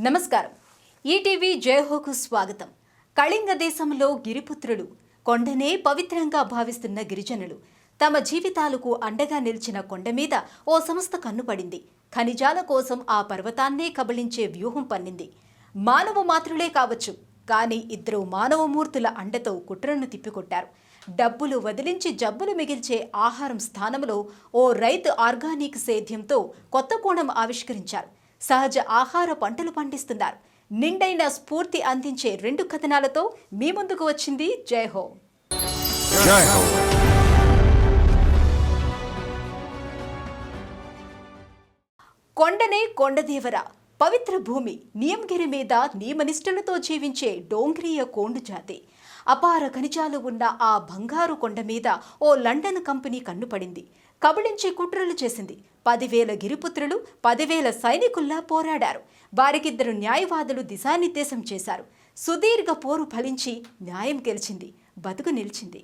నమస్కారం. ఈటీవీ జయహోకు స్వాగతం. కళింగ దేశంలో గిరిపుత్రులు, కొండనే పవిత్రంగా భావిస్తున్న గిరిజనులు తమ జీవితాలకు అండగా నిలిచిన కొండ మీద ఓ సంస్థ కన్నుపడింది. ఖనిజాల కోసం ఆ పర్వతాన్నే కబళించే వ్యూహం పన్నింది. మానవ మాతృలే కావచ్చు, కానీ ఇద్దరు మానవమూర్తుల అండతో కుట్రను తిప్పికొట్టారు. డబ్బులు వదిలించి జబ్బులు మిగిల్చే ఆహారం స్థానంలో ఓ రైతు ఆర్గానిక్ సేద్యంతో కొత్త కోణం ఆవిష్కరించారు. సహజ ఆహార పంటలు పండిస్తున్నారు. నిండైన స్ఫూర్తి అందించే రెండు కథనాలతో మీ ముందుకు వచ్చింది జయహో. కొండనే కొండదేవర, పవిత్ర భూమి నియంగిరి మీద నియమనిష్టలతో జీవించే డోంగ్రీయ కోండు జాతి. అపార ఖనిజాలు ఉన్న ఆ బంగారు కొండ మీద ఓ లండన్ కంపెనీ కన్నుపడింది. కబళించే కుట్రలు చేసింది. 10,000 గిరిపుత్రులు 10,000 సైనికుల్లా పోరాడారు. వారికిద్దరు న్యాయవాదులు దిశానిర్దేశం చేశారు. సుదీర్ఘ పోరు ఫలించి న్యాయం గెలిచింది, బతుకు నిలిచింది.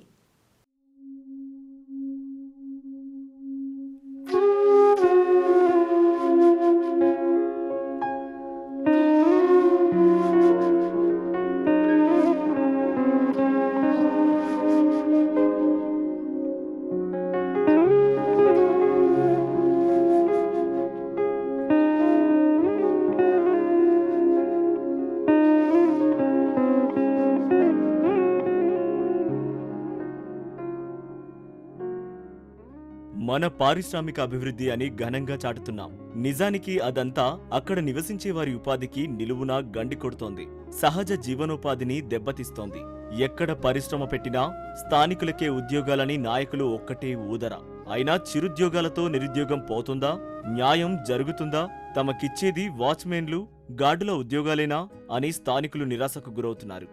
మన పారిశ్రామిక అభివృద్ధి అని ఘనంగా చాటుతున్నాం. నిజానికి అదంతా అక్కడ నివసించే వారి ఉపాధికి నిలువునా గండి కొడుతోంది. సహజ జీవనోపాధిని దెబ్బతీస్తోంది. ఎక్కడ పరిశ్రమ పెట్టినా స్థానికులకే ఉద్యోగాలని నాయకులు ఒక్కటే ఊదరా. అయినా చిరుద్యోగాలతో నిరుద్యోగం పోతుందా? న్యాయం జరుగుతుందా? తమకిచ్చేది వాచ్మెన్లు, గార్డుల ఉద్యోగాలేనా అని స్థానికులు నిరాశకు గురవుతున్నారు.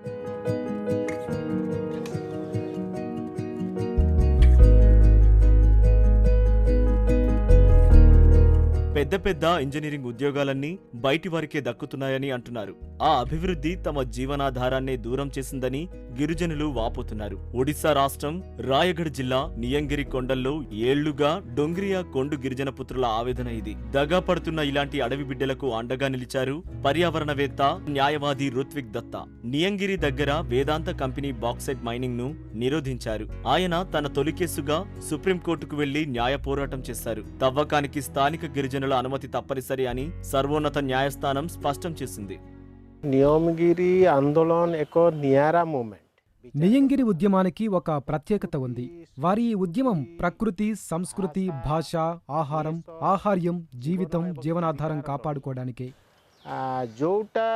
పెద్ద పెద్ద ఇంజనీరింగ్ ఉద్యోగాలన్నీ బయటి వారికే దక్కుతున్నాయని అంటున్నారు. ఆ అభివృద్ధి తమ జీవనాధారాన్నే దూరం చేసిందని గిరిజనులు వాపోతున్నారు. ఒడిశా రాష్ట్రం రాయగఢ్ జిల్లా నియంగిరి కొండల్లో ఏళ్లుగా డొంగ్రియా కొండు గిరిజన పుత్రుల ఆవేదన ఇది. దగా పడుతున్న ఇలాంటి అడవి బిడ్డలకు అండగా నిలిచారు పర్యావరణవేత్త, న్యాయవాది రుత్విక్ దత్తా. నియంగిరి దగ్గర వేదాంత కంపెనీ బాక్సైట్ మైనింగ్ ను నిరోధించారు. ఆయన తన తొలి కేసుగా సుప్రీంకోర్టుకు వెళ్లి న్యాయ పోరాటం చేశారు. తవ్వకానికి స్థానిక గిరిజనుల అనుమతి తప్పనిసరి అని సర్వోన్నత న్యాయస్థానం స్పష్టం చేసింది. నియంగిరి ఆందోళన్ ఒక నియారా మూమెంట్. నియంగిరి ఉద్యమానికి ఒక ప్రత్యేకత ఉంది. వారి ఈ ఉద్యమం ప్రకృతి, సంస్కృతి, భాష, ఆహారం, ఆహార్యం, జీవితం, జీవనాధారం కాపాడుకోవడానికే. జోటా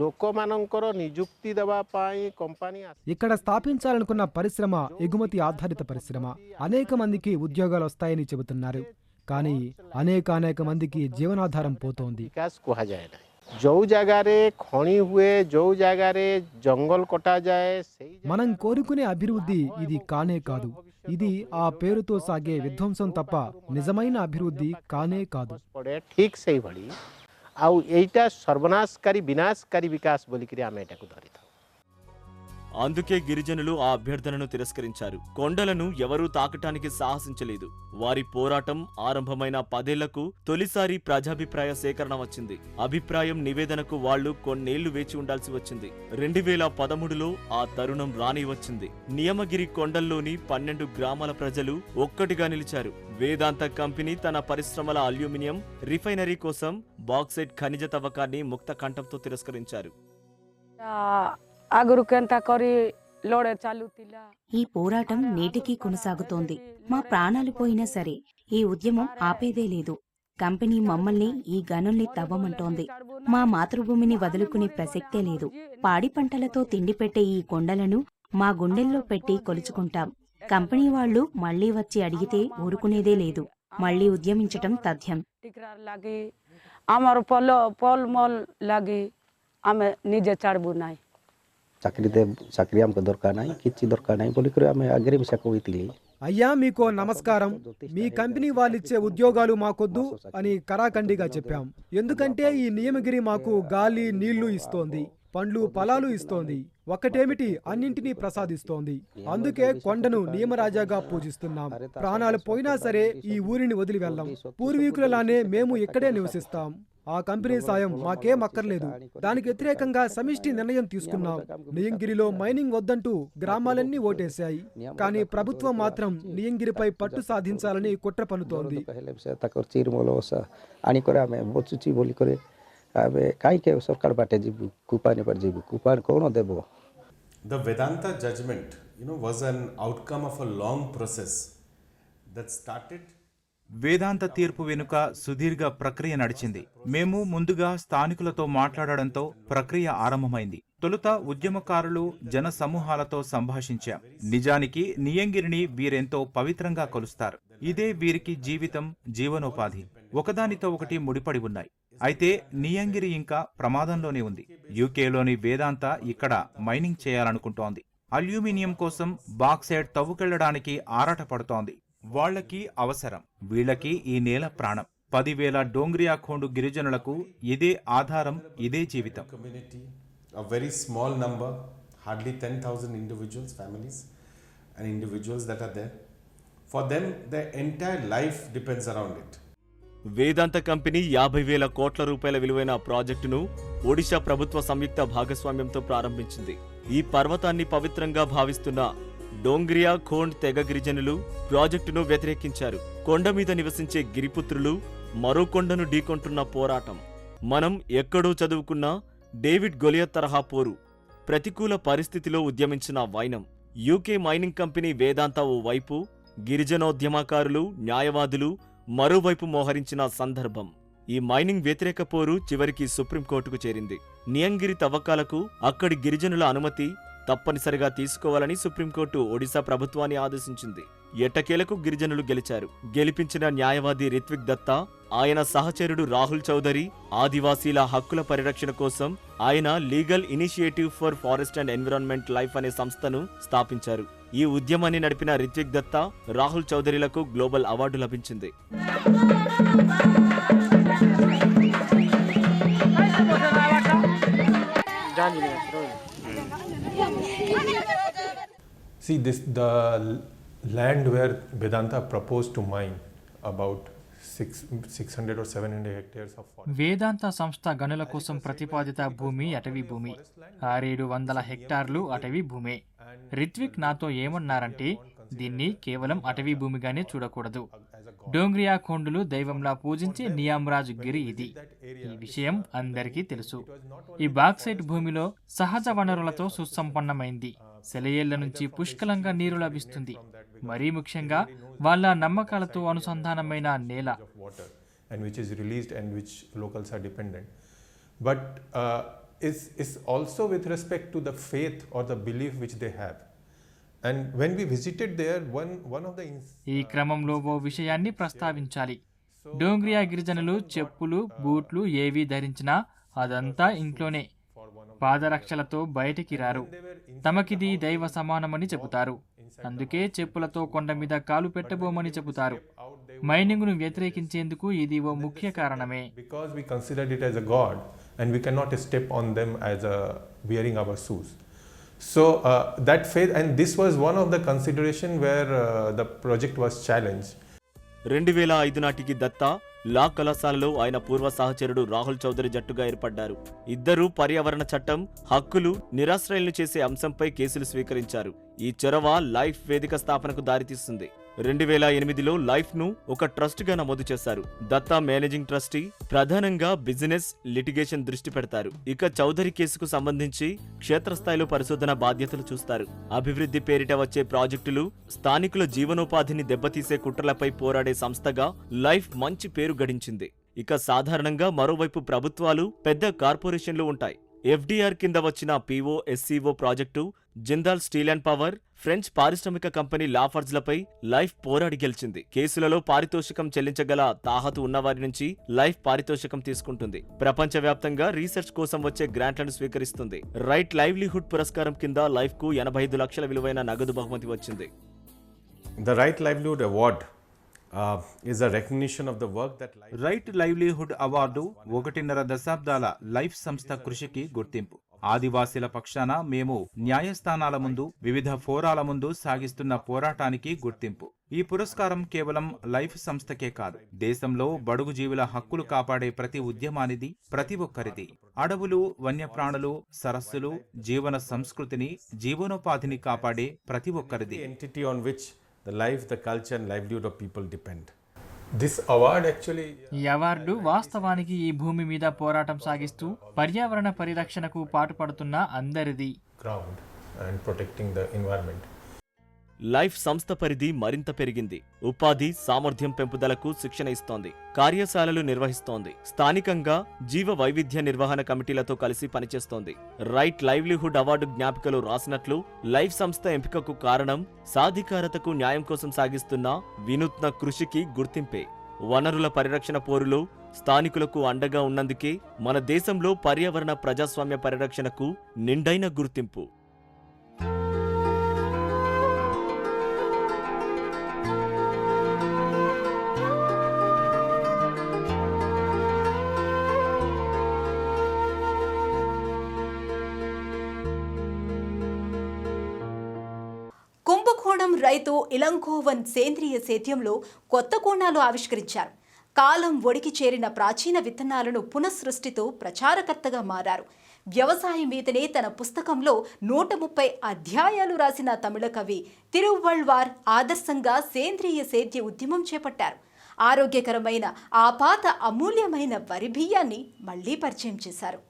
లోకమానంకర నియుక్తి దవా పై కంపెనీ ఇక్కడ స్థాపించాలనుకున్న పరిశ్రమ ఎగుమతి ఆధారిత పరిశ్రమ. అనేక మందికి ఉద్యోగాలు వస్తాయని చెబుతున్నారు. కానీ అనేక మందికి జీవనాధారం పోతోంది. మనం కోరుకునే అభివృద్ధి ఇది కానే కాదు. ఇది ఆ పేరుతో సాగే విధ్వంసం తప్ప నిజమైన అభివృద్ధి కానే కాదు. సర్వనాశకారి వినాశకారి వికాస్ బోలికిరి ఆమె ఎటాకు ధరితా. అందుకే గిరిజనులు ఆ అభ్యర్థనను తిరస్కరించారు. కొండలను ఎవరూ తాకటానికి సాహసించలేదు. వారి పోరాటం ఆరంభమైన 10 ఏళ్లకు తొలిసారి ప్రజాభిప్రాయ సేకరణ వచ్చింది. అభిప్రాయం నివేదనకు వాళ్లు కొన్నేళ్లు వేచి ఉండాల్సి వచ్చింది. 2013లో ఆ తరుణం రాని వచ్చింది. నియమగిరి కొండల్లోని 12 గ్రామాల ప్రజలు ఒక్కటిగా నిలిచారు. వేదాంత కంపెనీ తన పరిశ్రమల అల్యూమినియం రిఫైనరీ కోసం బాక్సైట్ ఖనిజ తవ్వకాన్ని ముక్త కంఠంతో తిరస్కరించారు. ఈ పోరాటం నేటికీ కొనసాగుతోంది. మా ప్రాణాలు పోయినా సరే ఈ ఉద్యమం ఆపేదే లేదు. కంపెనీ మమ్మల్ని ఈ గనుల్ని తవ్వమంటోంది. మా మాతృభూమిని వదులుకునే ప్రసక్తే లేదు. పాడి పంటలతో తిండి పెట్టే ఈ కొండలను మా గుండెల్లో పెట్టి కొలుచుకుంటాం. కంపెనీ వాళ్లు మళ్లీ వచ్చి అడిగితే ఊరుకునేదే లేదు. మళ్లీ ఉద్యమించటం తథ్యం. ଚାକିରି ଆମକୁ ଦରକାର ନାହିଁ, କିଛି ଦରକାର ନାହିଁ ବୋଲିକରି ଆମେ ଆଗରେ ମିଶା କହିଥିଲି. అయ్యా మీకో నమస్కారం, మీ కంపెనీ వాళ్ళిచ్చే ఉద్యోగాలు మాకొద్దు అని కరాఖండిగా చెప్పాం. ఎందుకంటే ఈ నియమగిరి మాకు గాలి, నీళ్లు ఇస్తోంది, పండ్లు, ఫలాలు ఇస్తోంది. ఒక్కటేమిటి, అన్నింటినీ ప్రసాదిస్తోంది. అందుకే కొండను నియమరాజాగా పూజిస్తున్నాం. ప్రాణాలు పోయినా సరే ఈ ఊరిని వదిలి వెళ్ళాం. పూర్వీకులలానే మేము ఇక్కడే నివసిస్తాం. ఆ కంపెనీ సాయం మాకేం అక్కర్లేదు. దానికి వ్యతిరేకంగా సమిష్టి నిర్ణయం తీసుకున్నాం. నియంగిరిలో మైనింగ్ వద్దంటూ గ్రామాలన్నీ ఓటేశాయి. కానీ ప్రభుత్వం మాత్రం నియంగిరిపై పట్టు సాధించాలని కుట్ర పన్నుతోంది. The Vedanta judgment, was an outcome of a long process that started. వేదాంత తీర్పు వెనుక సుదీర్ఘ ప్రక్రియ నడిచింది. మేము ముందుగా స్థానికులతో మాట్లాడడంతో ప్రక్రియ ఆరంభమైంది. తొలుత ఉద్యమకారులు జన సమూహాలతో సంభాషించాం. నిజానికి నియంగిరిని వీరెంతో పవిత్రంగా కొలుస్తారు. ఇదే వీరికి జీవితం, జీవనోపాధి ఒకదానితో ఒకటి ముడిపడి ఉన్నాయి. అయితే నియంగిరి ఇంకా ప్రమాదంలోనే ఉంది. యూకేలోని వేదాంత ఇక్కడ మైనింగ్ చేయాలనుకుంటోంది. అల్యూమినియం కోసం బాక్సైట్ తవ్వుకెళ్లడానికి ఆరాటపడుతోంది. వాళ్లకి అవసరం, వీళ్లకి ఈ నేల ప్రాణం. 10,000 డోంగ్రియా ఖోండు గిరిజనులకు ఇదే ఆధారం, ఇదే జీవితం. Community, a very small number, hardly 10,000 individuals, families and individuals that are there. For them, their entire life depends around it. Vedanta company 50,000 కోట్ల రూపాయల విలువైన ప్రాజెక్టును ఒడిశా ప్రభుత్వ సంయుక్త భాగస్వామ్యంతో ప్రారంభించింది. ఈ పర్వతాన్ని పవిత్రంగా భావిస్తున్న డోంగ్రియా ఖోండ్ తెగ గిరిజనులు ప్రాజెక్టును వ్యతిరేకించారు. కొండ మీద నివసించే గిరిపుత్రులు మరో కొండను ఢీకొంటున్న పోరాటం. మనం ఎక్కడో చదువుకున్న డేవిడ్ గొలియత్ తరహా పోరు. ప్రతికూల పరిస్థితిలో ఉద్యమించిన వైనం. యూకే మైనింగ్ కంపెనీ వేదాంత ఓ వైపు, గిరిజనోద్యమకారులు, న్యాయవాదులు మరోవైపు మోహరించిన సందర్భం. ఈ మైనింగ్ వ్యతిరేక పోరు చివరికి సుప్రీంకోర్టుకు చేరింది. నియంగిరి తవ్వకాలకు అక్కడి గిరిజనుల అనుమతి తప్పనిసరిగా తీసుకోవాలని సుప్రీంకోర్టు ఒడిశా ప్రభుత్వాన్ని ఆదేశించింది. ఎట్టకేలకు గిరిజనులు గెలిచారు. గెలిపించిన న్యాయవాది రిత్విక్ దత్తా, ఆయన సహచరుడు రాహుల్ చౌదరి ఆదివాసీల హక్కుల పరిరక్షణ కోసం ఆయన legal initiative for forest and environment life అనే సంస్థను స్థాపించారు. ఈ ఉద్యమాన్ని నడిపిన రిత్విక్ దత్తా, రాహుల్ చౌదరిలకు గ్లోబల్ అవార్డు లభించింది. See, the land where Vedanta proposed to mine about 600 or 700 hectares of forest. వేదాంత సంస్థ గనుల కోసం ప్రతిపాదిత భూమి అటవీ భూమి. 600 హెక్టార్లు అటవీ భూమే. రిత్విక్ నాతో ఏమన్నారంటే, దీన్ని కేవలం అటవీ భూమిగానే చూడకూడదు. డోంగ్రియా ఖోండులు దైవంలా పూజించే నియామ్రాజ్ గిరి ఇది. ఈ విషయం అందరికీ తెలుసు. ఈ బాక్సైట్ భూమిలో సహజ వనరులతో సుసంపన్నమైంది. సెలయేళ్ల నుంచి పుష్కలంగా నీరు లభిస్తుంది. మరీ ముఖ్యంగా వాళ్ళ నమ్మకాలతో అనుసంధానమైన నేల. And which is released and which locals are dependent. But is also with respect to the faith or the belief which they have. And when we visited there, one of the ఈ క్రమంలో ఓ విషయాన్ని ప్రస్తావించాలి. డోంగ్రియా గిరిజనులు చెప్పులు, బూట్లు ఏవీ ధరించినా అదంతా ఇంట్లోనే. పాదరక్షలతో బయటికి రారు. తమకిది దైవ సమానమని చెబుతారు. అందుకే చెప్పులతో కొండ మీద కాలు పెట్టబోమని చెబుతారు. మైనింగ్ను వ్యతిరేకించేందుకు ఇది ఓ ముఖ్య కారణమే. Because we considered it as a god and we cannot step on them as wearing our shoes. So that faith, and this was one of the consideration where the project was challenged. 2005 నాటికి దత్తా లా కళాశాలలో ఆయన పూర్వ సహచరుడు రాహుల్ చౌదరి జట్టుగా ఏర్పడ్డారు. ఇద్దరూ పర్యావరణ చట్టం, హక్కులు, నిరాశ్రయులను చేసే అంశంపై కేసులు స్వీకరించారు. ఈ చొరవ లైఫ్ వేదిక స్థాపనకు దారితీస్తుంది. 2008లో లైఫ్ ను ఒక ట్రస్ట్ గా నమోదు చేశారు. దత్తా మేనేజింగ్ ట్రస్టీ, ప్రధానంగా బిజినెస్ లిటిగేషన్ దృష్టి పెడతారు. ఇక చౌదరి కేసుకు సంబంధించి క్షేత్రస్థాయిలో పరిశోధన బాధ్యతలు చూస్తారు. అభివృద్ధి పేరిట వచ్చే ప్రాజెక్టులు, స్థానికుల జీవనోపాధిని దెబ్బతీసే కుట్రలపై పోరాడే సంస్థగా లైఫ్ మంచి పేరు గడించింది. ఇక సాధారణంగా మరోవైపు ప్రభుత్వాలు, పెద్ద కార్పొరేషన్లు ఉంటాయి. ఎఫ్డీఆర్ కింద వచ్చిన POSCO project, Jindal steel and power, French పారిశ్రామిక కంపెనీ లాఫర్జ్లపై లైఫ్ పోరాడి గెలిచింది. కేసులలో పారితోషికం చెల్లించగల తాహతు ఉన్నవారి నుంచి లైఫ్ పారితోషికం తీసుకుంటుంది. ప్రపంచవ్యాప్తంగా రీసెర్చ్ కోసం వచ్చే గ్రాంట్లను స్వీకరిస్తుంది. రైట్ లైవ్లీహుడ్ పురస్కారం కింద లైఫ్ కు 85 లక్షల విలువైన నగదు బహుమతి వచ్చింది. The Right Livelihood Award is a recognition of the work that right livelihood award 1.5 దశాబ్దాల లైఫ్ సంస్థ కృషికి గుర్తింపు. ఆదివాసీల పక్షాన మేము న్యాయస్థానాల ముందు, వివిధ ఫోరాల ముందు సాగిస్తున్న పోరాటానికి గుర్తింపు. ఈ పురస్కారం కేవలం లైఫ్ సంస్థకే కాదు, దేశంలో బడుగు జీవుల హక్కులు కాపాడే ప్రతి ఉద్యమానిది, ప్రతి ఒక్కరిది. అడవులు, వన్యప్రాణులు, సరస్సులు, జీవన సంస్కృతిని, జీవనోపాధిని కాపాడే ప్రతి ఒక్కరిది. Entity on which the life, the culture and livelihood of people depend. This award actually ఈ అవార్డు వాస్తవానికి ఈ భూమి మీద పోరాటం సాగిస్తూ పర్యావరణ పరిరక్షణకు పాటుపడుతున్న అందరిది. ground and protecting the environment. Life సంస్థ పరిధి మరింత పెరిగింది. ఉపాధి, సామర్థ్యం పెంపుదలకు శిక్షణ ఇస్తోంది, కార్యశాలలు నిర్వహిస్తోంది, స్థానికంగా జీవ వైవిధ్య నిర్వహణ కమిటీలతో కలిసి పనిచేస్తోంది. రైట్ లైవ్లీహుడ్ అవార్డు జ్ఞాపికలో రాసినట్లు, లైఫ్ సంస్థ ఎంపికకు కారణం సాధికారతకు న్యాయం కోసం సాగిస్తున్న వినూత్న కృషికి గుర్తింపే. వనరుల పరిరక్షణ పోరులో స్థానికులకు అండగా ఉన్నందుకే మన దేశంలో పర్యావరణ ప్రజాస్వామ్య పరిరక్షణకు నిండైన గుర్తింపు. కుంభకోణం రైతు ఇలంగోవన్ సేంద్రియ సేద్యంలో కొత్త కోణాలు ఆవిష్కరించారు. కాలం ఒడికి చేరిన ప్రాచీన విత్తనాలను పునఃసృష్టితో ప్రచారకర్తగా మారారు. వ్యవసాయం మీదనే తన పుస్తకంలో 130 అధ్యాయాలు రాసిన తమిళ కవి తిరువళ్వార్ ఆదర్శంగా సేంద్రియ సేద్య ఉద్యమం చేపట్టారు. ఆరోగ్యకరమైన ఆ పాత అమూల్యమైన వరి బియ్యాన్ని మళ్లీ పరిచయం చేశారు.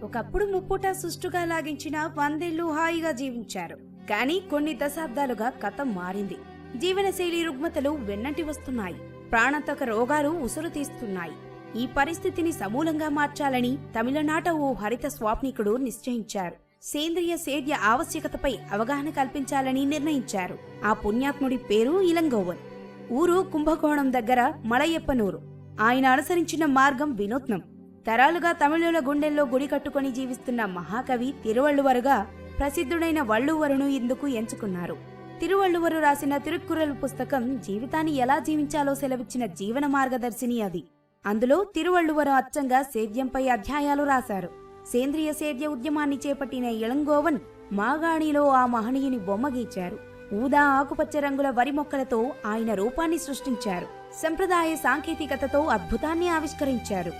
ఒకప్పుడు ముప్పుట సుష్టుగా లాగించిన 100 ఏళ్లు హాయిగా జీవించారు. కానీ కొన్ని దశాబ్దాలుగా కథ మారింది. జీవనశైలి రుగ్మతలు వెన్నంటి వస్తున్నాయి. ప్రాణాంతక రోగాలు ఉసురు తీస్తున్నాయి. ఈ పరిస్థితిని సమూలంగా మార్చాలని తమిళనాట ఓ హరిత స్వాప్నికుడు నిశ్చయించారు. సేంద్రియ సేద్య ఆవశ్యకతపై అవగాహన కల్పించాలని నిర్ణయించారు. ఆ పుణ్యాత్ముడి పేరు ఇలంగోవన్. ఊరు కుంభకోణం దగ్గర మలయప్పనూరు. ఆయన అనుసరించిన మార్గం వినూత్నం. తరాలుగా తమిళుల గుండెల్లో గుడి కట్టుకుని జీవిస్తున్న మహాకవి తిరువళ్లువరుగా ప్రసిద్ధుడైన వళ్ళువరును ఇందుకు ఎంచుకున్నారు. తిరువళ్లువరు రాసిన తిరుక్కురల్ పుస్తకం జీవితాన్ని ఎలా జీవించాలో సెలవిచ్చిన జీవన మార్గదర్శిని అది. అందులో తిరువళ్లువరు అచ్చంగా సేద్యంపై అధ్యాయాలు రాశారు. సేంద్రియ సేద్య ఉద్యమాన్ని చేపట్టిన ఇలంగోవన్ మాగాణిలో ఆ మహనీయుని బొమ్మ గీచారు. ఊదా ఆకుపచ్చ రంగుల వరి మొక్కలతో ఆయన రూపాన్ని సృష్టించారు. సంప్రదాయ సాంకేతికతతో అద్భుతాన్ని ఆవిష్కరించారు.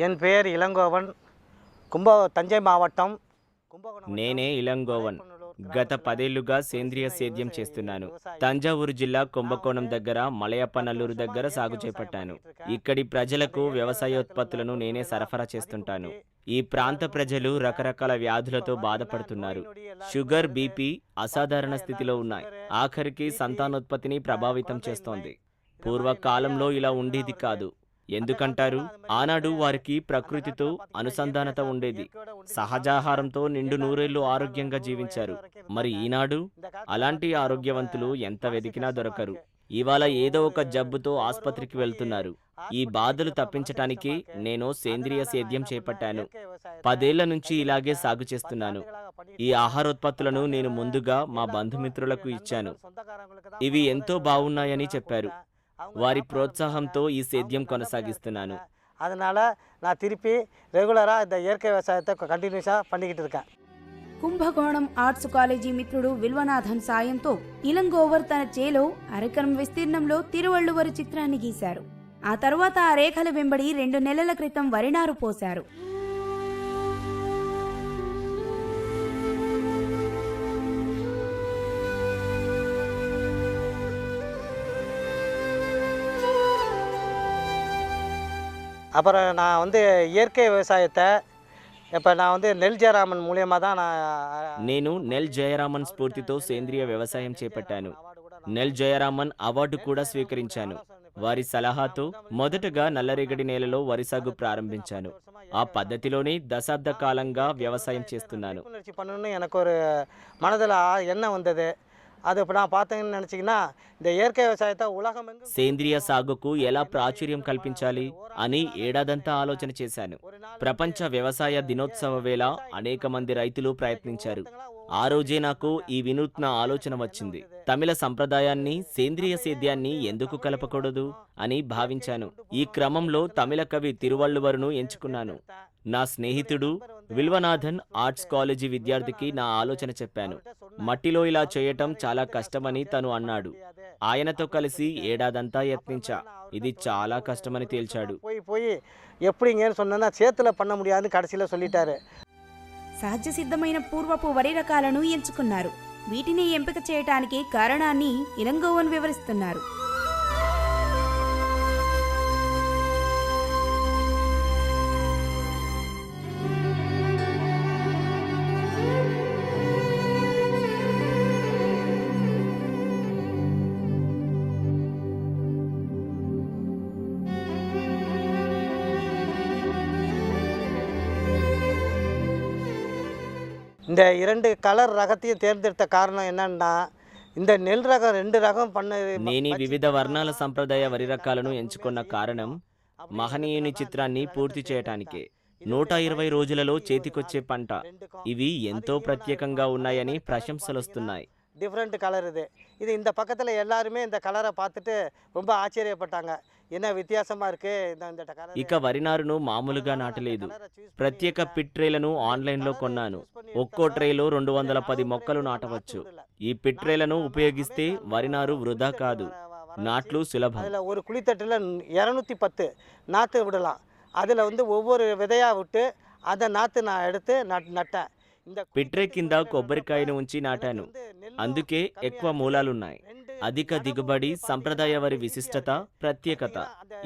என் பெயர் இளங்கோவன், தஞ்சை மாவட்டம் కుంభకోణం. నేనే ఇలంగోవన్. గత 10 ఏళ్లుగా సేంద్రియ సేద్యం చేస్తున్నాను. తంజావూరు జిల్లా కుంభకోణం దగ్గర మలయప్పనల్లూరు దగ్గర సాగు చేపట్టాను. ఇక్కడి ప్రజలకు వ్యవసాయోత్పత్తులను నేనే సరఫరా చేస్తుంటాను. ఈ ప్రాంత ప్రజలు రకరకాల వ్యాధులతో బాధపడుతున్నారు. షుగర్, బీపీ అసాధారణ స్థితిలో ఉన్నాయి. ఆఖరికి సంతానోత్పత్తిని ప్రభావితం చేస్తోంది. పూర్వకాలంలో ఇలా ఉండేది కాదు. ఎందుకంటారు? ఆనాడు వారికి ప్రకృతితో అనుసంధానత ఉండేది. సహజాహారంతో నిండు నూరేళ్లు ఆరోగ్యంగా జీవించారు. మరి ఈనాడు అలాంటి ఆరోగ్యవంతులు ఎంత వెతికినా దొరకరు. ఇవాళ ఏదో ఒక జబ్బుతో ఆస్పత్రికి వెళ్తున్నారు. ఈ బాధలు తప్పించటానికి నేను సేంద్రియ సేద్యం చేపట్టాను. 10 ఏళ్ల నుంచి ఇలాగే సాగు చేస్తున్నాను. ఈ ఆహారోత్పత్తులను నేను ముందుగా మా బంధుమిత్రులకు ఇచ్చాను. ఇవి ఎంతో బాగున్నాయని చెప్పారు. వారి ప్రోత్సాహంతో ఈ సేద్యం కొనసాగిస్తున్నాను. அதனால நான் திருப்பி ரெகுலரா இந்த இயற்கை விவசாயத்தை కంటిన్యూసా பண்ணிக்கிட்டு இருக்கேன். కుంభకోణం ఆర్ట్స్ కాలేజీ మిత్రుడు విల్వనాథన్ సాయంతో ఇలంగోవర్ తన చేలో అరెకరం విస్తీర్ణంలో తిరువళ్లువరు చిత్రాన్ని గీశారు. ఆ తరువాత ఆ రేఖల వెంబడి 2 నెలల క్రితం వరినారు పోశారు. அப்புறம் நான் இயற்கை விவசாயத்தை இப்போ நான் நெல் ஜெயராமன் மூலியமாக தான் నేను నెల్ జయరామన్ స్ఫూర్తితో సేంద్రియ వ్యవసాయం చేపట్టాను. నెల్ జయరామన్ అవార్డు కూడా స్వీకరించాను. వారి సలహాతో మొదటగా నల్లరేగడి నేలలో వరి సాగు ప్రారంభించాను. ఆ పద్ధతిలోనే దశాబ్ద కాలంగా వ్యవసాయం చేస్తున్నాను. பண்ணணும்னு எனக்கு ஒரு மனதில் எண்ணம் வந்தது. அது இப்போ நான் பார்த்தேன்னு நினச்சிங்கன்னா இந்த இயற்கை விவசாயத்தை உலகம் సేంద్రియ సాగుకు ఎలా ప్రాచుర్యం కల్పించాలి అని ఏడాదంతా ఆలోచన చేశాను. ప్రపంచ వ్యవసాయ దినోత్సవ వేళ అనేక మంది రైతులు ప్రయత్నించారు. ఆ రోజే నాకు ఈ వినూత్న ఆలోచన వచ్చింది. తమిళ సంప్రదాయాన్ని సేంద్రియ సేద్యాన్ని ఎందుకు కలపకూడదు అని భావించాను. ఈ క్రమంలో తమిళ కవి తిరువళ్ళువరును ఎంచుకున్నాను. నా స్నేహితుడు విల్వనాథన్ ఆర్ట్స్ కాలేజీ విద్యార్థికి నా ఆలోచన చెప్పాను. మట్టిలో ఇలా చేయటం చాలా కష్టమని తను అన్నాడు. ఆయనతో కలిసి ఏడాదంతా యత్నించా. ఇది చాలా కష్టమని తేల్చాడు. పోయి ఎప్పుడీங்கன்னு சொன்னா చేతుల பண்ண முடியாதுன்னு కடைసిలో சொல்லிட்டாரு. సహజ సిద్ధమైన పూర్వపు వరి రకాలను ఎంచుకున్నారు. వీటిని ఎంపిక చేయటానికి కారణాన్ని ఇలంగోవన్ వివరిస్తున్నారు. இந்த 2 கலர் ரகத்தையும் தேர்ந்தெடுத்த காரணம் என்னன்னா இந்த நெல் ரகம் 2 రకం నేను వివిధ వర్ణాల సంప్రదాయ వరి రకాలను ఎంచుకున్న కారణం మహనీయుని చిత్రాన్ని పూర్తి చేయటానికే. 120 రోజులలో చేతికొచ్చే పంట. ఇవి ఎంతో ప్రత్యేకంగా ఉన్నాయని ప్రశంసలొస్తున్నాయి. డిఫరెంట్ కలర్ ఇది இந்த பக்கத்துல எல்லாரும் இந்த கலரை பார்த்துட்டு ரொம்ப ஆச்சரியப்பட்டாங்க. என்ன வித்தியாசமா இருக்கு இந்த கலர். ఇక వరి నారును మామూలుగా నాటలేదు. ప్రత్యేక పిట్ ట్రేలను ఆన్లైన్లో కొన్నాను. ఒక్కో ట్రేలో 210 మొక్కలు నాటవచ్చు. ఈ పిట్ ట్రేలను ఉపయోగిస్తే వరి నారు వృధా కాదు, నాట్లు సులభం. அதுல ஒரு குழித்தட்டுல 210 நாத்து விடலாம். அதுல ஒவ்வொரு விதையா விட்டு அதை நாத்து நான் எடுத்து நட்டேன். పిట్రే కింద కొబ్బరికాయను ఉంచి నాటాను. అందుకే ఎక్కువ మూలాలున్నాయి. అధిక దిగుబడి, సంప్రదాయ వరి విశిష్టత, ప్రత్యేకత.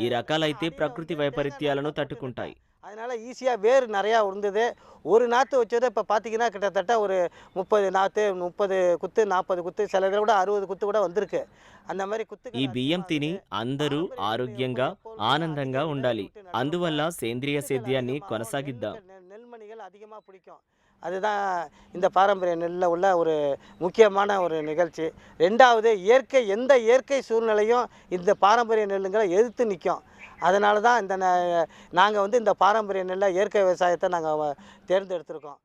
ఈ రకాలైతే ప్రకృతి వైపరీత్యాలను తట్టుకుంటాయి. அதனால ஈஸியாக வேர் நிறையா இருந்தது. ஒரு நாற்று வச்சதை இப்போ பார்த்தீங்கன்னா கிட்டத்தட்ட ஒரு 30 நாற்று, 30 குத்து, 40 குத்து, சில இதில் கூட 60 குத்து కూడా வந்திருக்கு. அந்த மாதிரி குத்து. ఈ బియ్యం తిని అందరూ ఆరోగ్యంగా, ఆనందంగా ఉండాలి. అందువల్ల సేంద్రియ సేద్యాన్ని కొనసాగిద్దాం. நெல்மணிகள் அதிகமாக பிடிக்கும். அதுதான் இந்த பாரம்பரிய நெல்லில் உள்ள ஒரு முக்கியமான ஒரு நிகழ்ச்சி. ரெண்டாவது, எந்த இயற்கை சூழ்நிலையும் இந்த பாரம்பரிய நெல்லுங்களை எதிர்த்து நிற்கும். அதனால தான் நாங்கள் இந்த பாரம்பரிய நெல்லை இயற்கை விவசாயத்தை நாங்கள் தேர்ந்தெடுத்திருக்கோம்.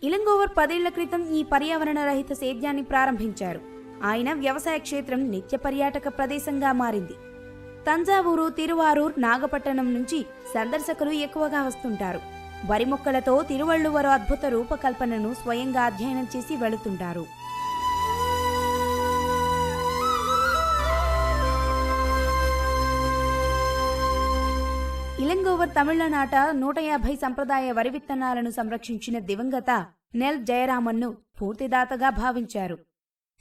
ఇలంగోవర్ 10 ఏళ్ల క్రితం ఈ పర్యావరణ రహిత సేద్యాన్ని ప్రారంభించారు. ఆయన వ్యవసాయ క్షేత్రం నిత్య పర్యాటక ప్రదేశంగా మారింది. తంజావూరు, తిరువారూర్, నాగపట్టణం నుంచి సందర్శకులు ఎక్కువగా వస్తుంటారు. వరి మొక్కలతో తిరువళ్ళువరు అద్భుత రూపకల్పనను స్వయంగా అధ్యయనం చేసి వెళుతుంటారు. ఇలంగోవర్ తమిళనాట 150 సంప్రదాయ వరి విత్తనాలను సంరక్షించిన దివంగత నెల్ జయరామన్ను పూర్తిదాతగా భావించారు.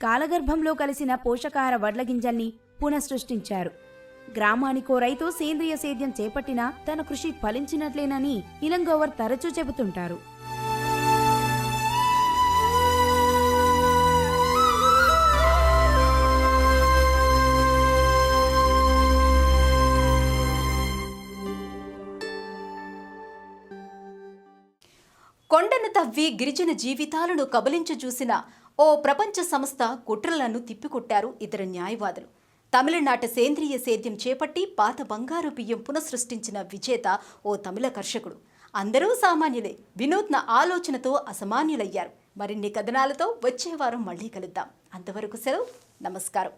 కాలగర్భంలో కలిసిన పోషకాహార వడ్లగింజల్ని పునఃసృష్టించారు. గ్రామానికో రైతు సేంద్రియ సేద్యం చేపట్టినా తన కృషి ఫలించినట్లేనని ఇలంగోవర్ తరచూ చెబుతుంటారు. కొండను తవ్వి గిరిజన జీవితాలను కబలించి చూసిన ఓ ప్రపంచ సంస్థ కుట్రలను తిప్పికొట్టారు ఇద్దరు న్యాయవాదులు. తమిళనాట సేంద్రియ సేద్యం చేపట్టి పాత బంగారు బియ్యం పునఃసృష్టించిన విజేత ఓ తమిళ కర్షకుడు. అందరూ సామాన్యులే, వినూత్న ఆలోచనతో అసామాన్యులయ్యారు. మరిన్ని కథనాలతో వచ్చే వారం మళ్ళీ కలుద్దాం. అంతవరకు సెలవు, నమస్కారం.